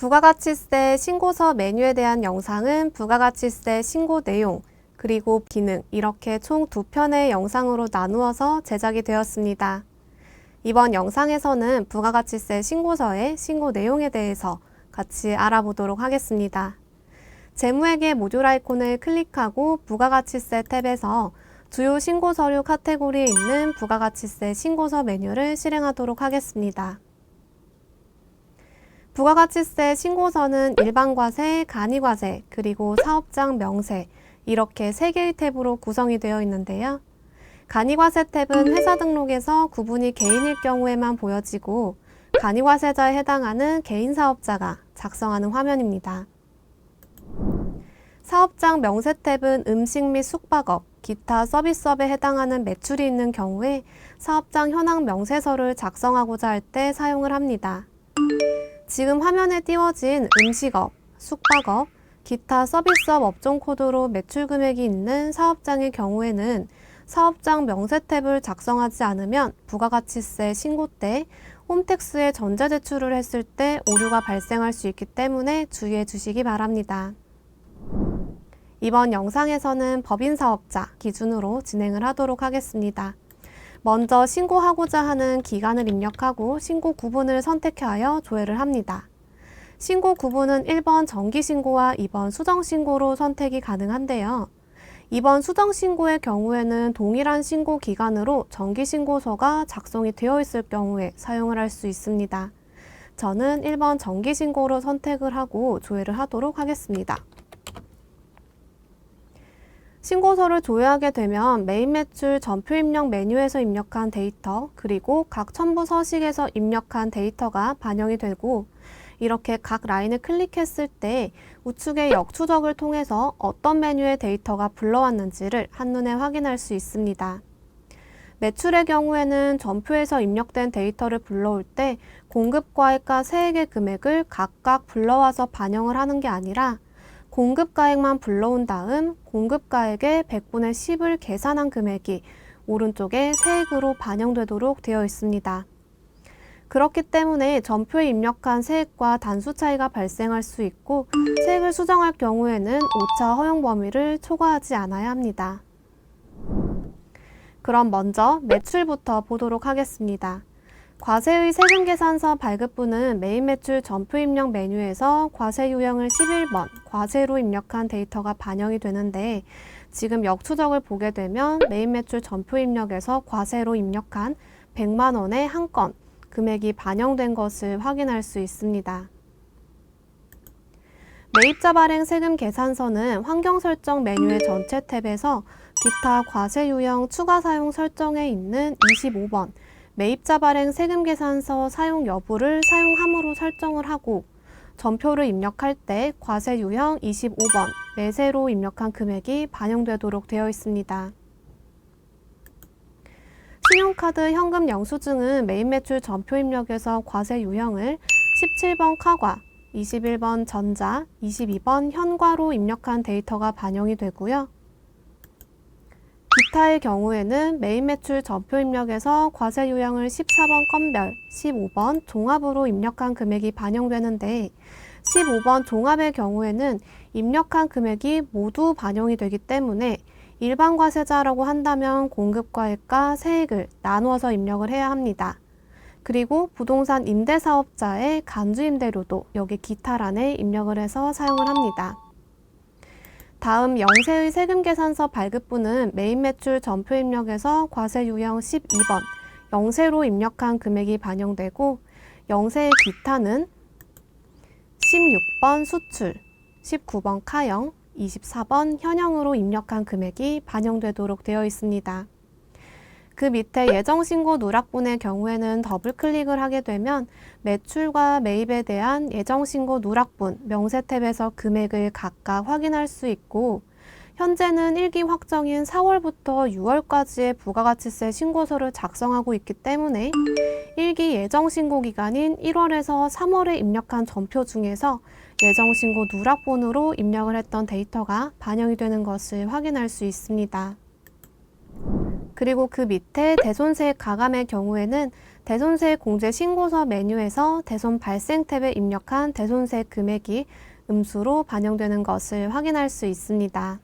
부가가치세 신고서 메뉴에 대한 영상은 부가가치세 신고 내용, 그리고 기능 이렇게 총 2편의 영상으로 나누어서 제작이 되었습니다. 이번 영상에서는 부가가치세 신고서의 신고 내용에 대해서 같이 알아보도록 하겠습니다. 재무회계 모듈 아이콘을 클릭하고 부가가치세 탭에서 주요 신고 서류 카테고리에 있는 부가가치세 신고서 메뉴를 실행하도록 하겠습니다. 부가가치세 신고서는 일반과세, 간이과세, 그리고 사업장 명세 이렇게 3개의 탭으로 구성이 되어 있는데요. 간이과세 탭은 회사 등록에서 구분이 개인일 경우에만 보여지고 간이과세자에 해당하는 개인 사업자가 작성하는 화면입니다. 사업장 명세 탭은 음식 및 숙박업, 기타 서비스업에 해당하는 매출이 있는 경우에 사업장 현황 명세서를 작성하고자 할 때 사용을 합니다. 지금 화면에 띄워진 음식업, 숙박업, 기타 서비스업 업종 코드로 매출 금액이 있는 사업장의 경우에는 사업장 명세 탭을 작성하지 않으면 부가가치세 신고 때 홈택스에 전자제출을 했을 때 오류가 발생할 수 있기 때문에 주의해 주시기 바랍니다. 이번 영상에서는 법인사업자 기준으로 진행을 하도록 하겠습니다. 먼저 신고하고자 하는 기간을 입력하고 신고 구분을 선택하여 조회를 합니다. 신고 구분은 1번 정기신고와 2번 수정신고로 선택이 가능한데요. 2번 수정신고의 경우에는 동일한 신고 기간으로 정기신고서가 작성이 되어 있을 경우에 사용을 할 수 있습니다. 저는 1번 정기신고로 선택을 하고 조회를 하도록 하겠습니다. 신고서를 조회하게 되면 메인 매출 전표 입력 메뉴에서 입력한 데이터, 그리고 각 첨부 서식에서 입력한 데이터가 반영이 되고 이렇게 각 라인을 클릭했을 때 우측의 역추적을 통해서 어떤 메뉴의 데이터가 불러왔는지를 한눈에 확인할 수 있습니다. 매출의 경우에는 전표에서 입력된 데이터를 불러올 때 공급가액과 세액의 금액을 각각 불러와서 반영을 하는 게 아니라 공급가액만 불러온 다음 공급가액의 100분의 10을 계산한 금액이 오른쪽에 세액으로 반영되도록 되어 있습니다. 그렇기 때문에 전표에 입력한 세액과 단수 차이가 발생할 수 있고 세액을 수정할 경우에는 오차 허용 범위를 초과하지 않아야 합니다. 그럼 먼저 매출부터 보도록 하겠습니다. 과세의 세금계산서 발급부는 메인 매출 전표 입력 메뉴에서 과세 유형을 11번 과세로 입력한 데이터가 반영이 되는데 지금 역추적을 보게 되면 메인 매출 전표 입력에서 과세로 입력한 100만 원의 한 건 금액이 반영된 것을 확인할 수 있습니다. 매입자 발행 세금 계산서는 환경 설정 메뉴의 전체 탭에서 기타 과세 유형 추가 사용 설정에 있는 25번 매입자 발행 세금 계산서 사용 여부를 사용함으로 설정을 하고 전표를 입력할 때 과세 유형 25번 매세로 입력한 금액이 반영되도록 되어 있습니다. 신용카드 현금 영수증은 메인 매출 전표 입력에서 과세 유형을 17번 카과, 21번 전자, 22번 현과로 입력한 데이터가 반영이 되고요. 기타의 경우에는 메인 매출 전표 입력에서 과세 유형을 14번 건별, 15번 종합으로 입력한 금액이 반영되는데 15번 종합의 경우에는 입력한 금액이 모두 반영이 되기 때문에 일반 과세자라고 한다면 공급가액과 세액을 나누어서 입력을 해야 합니다. 그리고 부동산 임대사업자의 간주임대료도 여기 기타란에 입력을 해서 사용을 합니다. 다음 영세의 세금계산서 발급부는 메인 매출 전표 입력에서 과세 유형 12번 영세로 입력한 금액이 반영되고 영세의 기타는 16번 수출, 19번 카형, 24번 현형으로 입력한 금액이 반영되도록 되어 있습니다. 그 밑에 예정신고 누락분의 경우에는 더블클릭을 하게 되면 매출과 매입에 대한 예정신고 누락분 명세 탭에서 금액을 각각 확인할 수 있고 현재는 1기 확정인 4월부터 6월까지의 부가가치세 신고서를 작성하고 있기 때문에 1기 예정신고 기간인 1월에서 3월에 입력한 전표 중에서 예정신고 누락분으로 입력을 했던 데이터가 반영이 되는 것을 확인할 수 있습니다. 그리고 그 밑에 대손세액 가감의 경우에는 대손세액 공제 신고서 메뉴에서 대손 발생 탭에 입력한 대손세액 금액이 음수로 반영되는 것을 확인할 수 있습니다.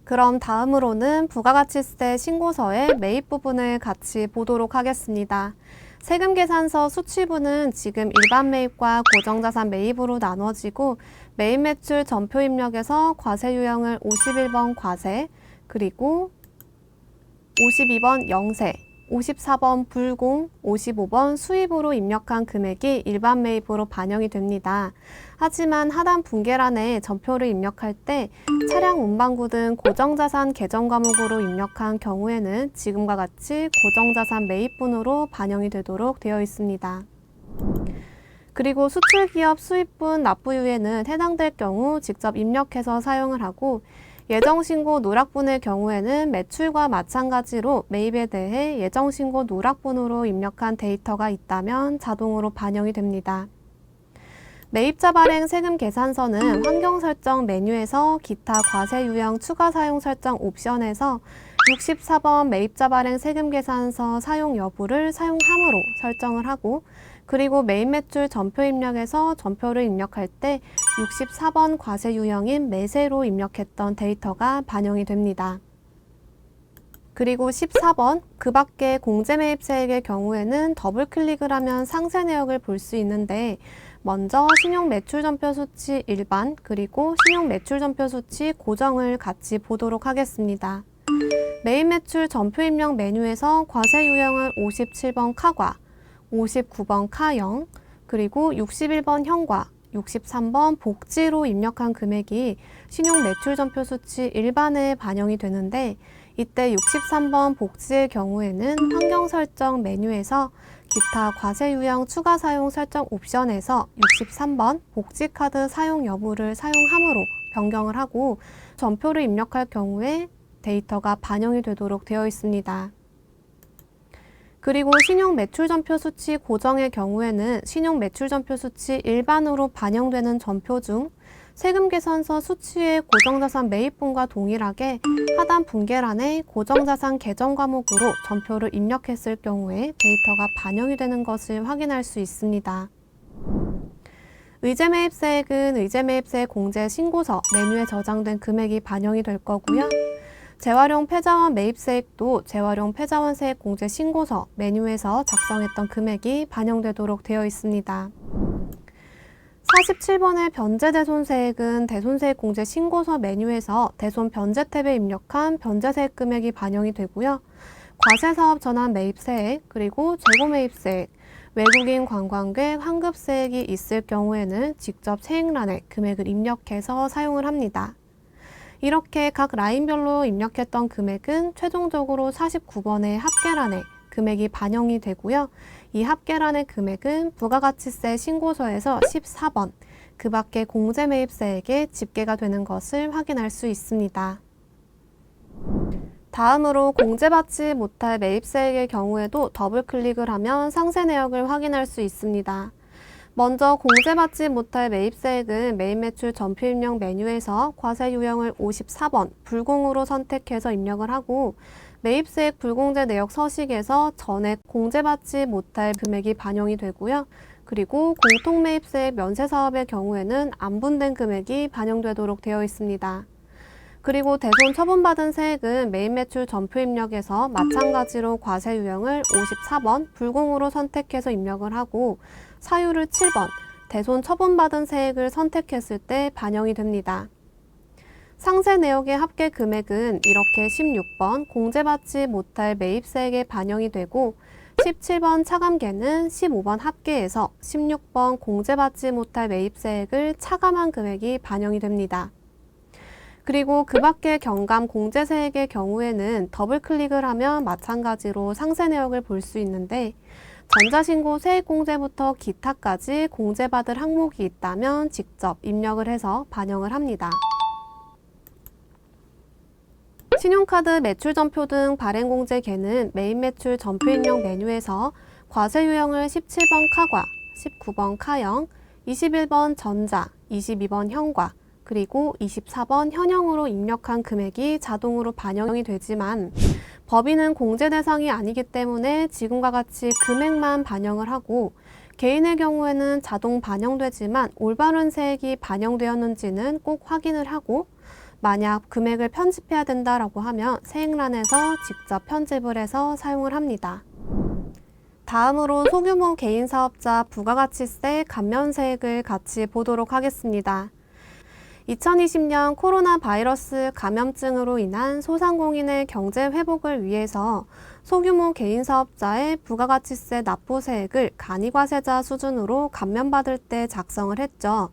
그럼 다음으로는 부가가치세 신고서의 매입 부분을 같이 보도록 하겠습니다. 세금계산서 수취부는 지금 일반 매입과 고정자산 매입으로 나눠지고 매입 매출 전표 입력에서 과세 유형을 51번 과세, 그리고 52번 영세, 54번 불공, 55번 수입으로 입력한 금액이 일반 매입으로 반영이 됩니다. 하지만 하단 분계란에 전표를 입력할 때 차량 운반구 등 고정자산 계정 과목으로 입력한 경우에는 지금과 같이 고정자산 매입분으로 반영이 되도록 되어 있습니다. 그리고 수출기업 수입분 납부유예는 해당될 경우 직접 입력해서 사용을 하고 예정신고 누락분의 경우에는 매출과 마찬가지로 매입에 대해 예정신고 누락분으로 입력한 데이터가 있다면 자동으로 반영이 됩니다. 매입자 발행 세금 계산서는 환경 설정 메뉴에서 기타 과세 유형 추가 사용 설정 옵션에서 64번 매입자 발행 세금 계산서 사용 여부를 사용함으로 설정을 하고 그리고 매입 매출 전표 입력에서 전표를 입력할 때 64번 과세 유형인 매세로 입력했던 데이터가 반영이 됩니다. 그리고 14번 그 밖에 공제매입세액의 경우에는 더블 클릭을 하면 상세 내역을 볼 수 있는데 먼저 신용매출전표 수치 일반 그리고 신용매출전표 수치 고정을 같이 보도록 하겠습니다. 매입 매출 전표 입력 메뉴에서 과세 유형을 57번 카과, 59번 카영, 그리고 61번 형과, 63번 복지로 입력한 금액이 신용매출전표 수치 일반에 반영이 되는데 이때 63번 복지의 경우에는 환경설정 메뉴에서 기타 과세 유형 추가 사용 설정 옵션에서 63번 복지카드 사용 여부를 사용함으로 변경을 하고 전표를 입력할 경우에 데이터가 반영이 되도록 되어 있습니다. 그리고 신용매출전표 수치 고정의 경우에는 신용매출전표 수치 일반으로 반영되는 전표 중 세금계산서 수치의 고정자산 매입분과 동일하게 하단 분계란에 고정자산 계정 과목으로 전표를 입력했을 경우에 데이터가 반영이 되는 것을 확인할 수 있습니다. 의제매입세액은 의제매입세 공제 신고서 메뉴에 저장된 금액이 반영이 될 거고요. 재활용 폐자원 매입세액도 재활용 폐자원 세액 공제 신고서 메뉴에서 작성했던 금액이 반영되도록 되어 있습니다. 47번의 변제대손세액은 대손세액 공제 신고서 메뉴에서 대손 변제 탭에 입력한 변제세액 금액이 반영이 되고요. 과세사업 전환 매입세액, 그리고 재고매입세액, 외국인 관광객 환급세액이 있을 경우에는 직접 세액란에 금액을 입력해서 사용을 합니다. 이렇게 각 라인별로 입력했던 금액은 최종적으로 49번의 합계란에 금액이 반영이 되고요. 이 합계란의 금액은 부가가치세 신고서에서 14번, 그 밖에 공제매입세액에 집계가 되는 것을 확인할 수 있습니다. 다음으로 공제받지 못할 매입세액의 경우에도 더블클릭을 하면 상세 내역을 확인할 수 있습니다. 먼저 공제받지 못할 매입세액은 매입매출 전표 입력 메뉴에서 과세 유형을 54번 불공으로 선택해서 입력을 하고 매입세액 불공제 내역 서식에서 전액 공제받지 못할 금액이 반영이 되고요. 그리고 공통매입세액 면세사업의 경우에는 안 분된 금액이 반영되도록 되어 있습니다. 그리고 대손 처분받은 세액은 매입매출 전표 입력에서 마찬가지로 과세 유형을 54번 불공으로 선택해서 입력을 하고 사유를 7번 대손 처분받은 세액을 선택했을 때 반영이 됩니다. 상세 내역의 합계 금액은 이렇게 16번 공제받지 못할 매입세액에 반영이 되고 17번 차감계는 15번 합계에서 16번 공제받지 못할 매입세액을 차감한 금액이 반영이 됩니다. 그리고 그 밖의 경감 공제세액의 경우에는 더블클릭을 하면 마찬가지로 상세 내역을 볼 수 있는데 전자신고 세액공제부터 기타까지 공제받을 항목이 있다면 직접 입력을 해서 반영을 합니다. 신용카드 매출전표 등 발행공제계는 매입매출 전표 입력 메뉴에서 과세 유형을 17번 카과, 19번 카영, 21번 전자, 22번 형과, 그리고 24번 현형으로 입력한 금액이 자동으로 반영이 되지만 법인은 공제 대상이 아니기 때문에 지금과 같이 금액만 반영을 하고 개인의 경우에는 자동 반영되지만 올바른 세액이 반영되었는지는 꼭 확인을 하고 만약 금액을 편집해야 된다라고 하면 세액란에서 직접 편집을 해서 사용을 합니다. 다음으로 소규모 개인사업자 부가가치세 감면세액을 같이 보도록 하겠습니다. 2020년 코로나 바이러스 감염증으로 인한 소상공인의 경제 회복을 위해서 소규모 개인사업자의 부가가치세 납부세액을 간이과세자 수준으로 감면받을 때 작성을 했죠.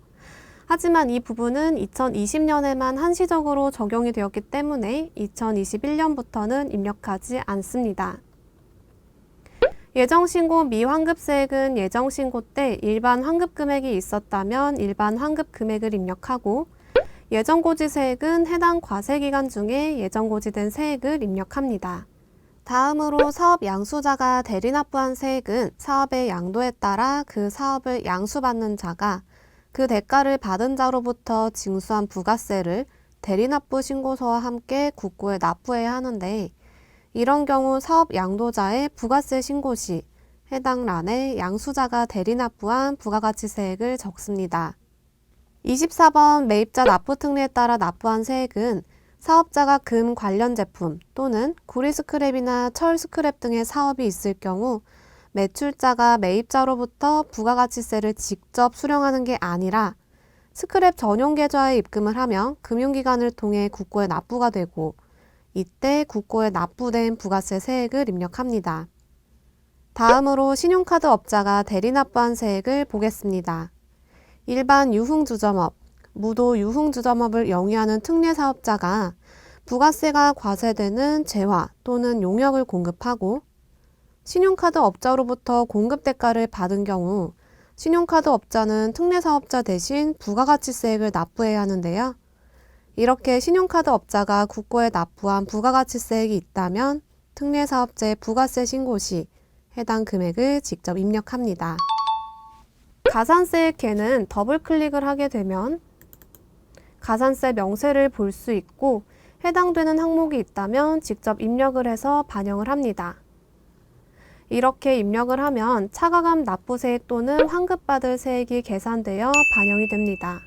하지만 이 부분은 2020년에만 한시적으로 적용이 되었기 때문에 2021년부터는 입력하지 않습니다. 예정신고 미환급세액은 예정신고 때 일반 환급금액이 있었다면 일반 환급금액을 입력하고 예정고지세액은 해당 과세기간 중에 예정고지된 세액을 입력합니다. 다음으로 사업 양수자가 대리납부한 세액은 사업의 양도에 따라 그 사업을 양수받는 자가 그 대가를 받은 자로부터 징수한 부가세를 대리납부 신고서와 함께 국고에 납부해야 하는데 이런 경우 사업 양도자의 부가세 신고 시 해당 란에 양수자가 대리납부한 부가가치세액을 적습니다. 24번 매입자 납부특례에 따라 납부한 세액은 사업자가 금 관련 제품 또는 구리 스크랩이나 철 스크랩 등의 사업이 있을 경우 매출자가 매입자로부터 부가가치세를 직접 수령하는 게 아니라 스크랩 전용 계좌에 입금을 하면 금융기관을 통해 국고에 납부가 되고 이때 국고에 납부된 부가세 세액을 입력합니다. 다음으로 신용카드 업자가 대리납부한 세액을 보겠습니다. 일반 유흥주점업, 무도 유흥주점업을 영위하는 특례사업자가 부가세가 과세되는 재화 또는 용역을 공급하고 신용카드 업자로부터 공급 대가를 받은 경우 신용카드 업자는 특례사업자 대신 부가가치세액을 납부해야 하는데요. 이렇게 신용카드 업자가 국고에 납부한 부가가치세액이 있다면 특례사업자의 부가세 신고 시 해당 금액을 직접 입력합니다. 가산세의 개는 더블클릭을 하게 되면 가산세 명세를 볼 수 있고 해당되는 항목이 있다면 직접 입력을 해서 반영을 합니다. 이렇게 입력을 하면 차가감 납부세액 또는 환급받을 세액이 계산되어 반영이 됩니다.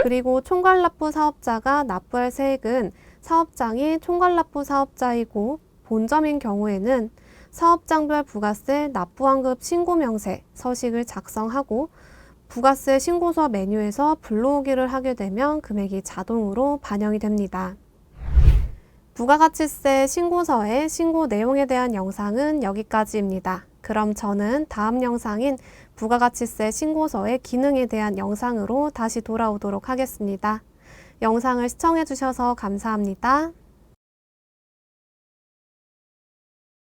그리고 총괄납부 사업자가 납부할 세액은 사업장이 총괄납부 사업자이고 본점인 경우에는 사업장별 부가세 납부환급 신고명세 서식을 작성하고 부가세 신고서 메뉴에서 불러오기를 하게 되면 금액이 자동으로 반영이 됩니다. 부가가치세 신고서의 신고 내용에 대한 영상은 여기까지입니다. 그럼 저는 다음 영상인 부가가치세 신고서의 기능에 대한 영상으로 다시 돌아오도록 하겠습니다. 영상을 시청해 주셔서 감사합니다.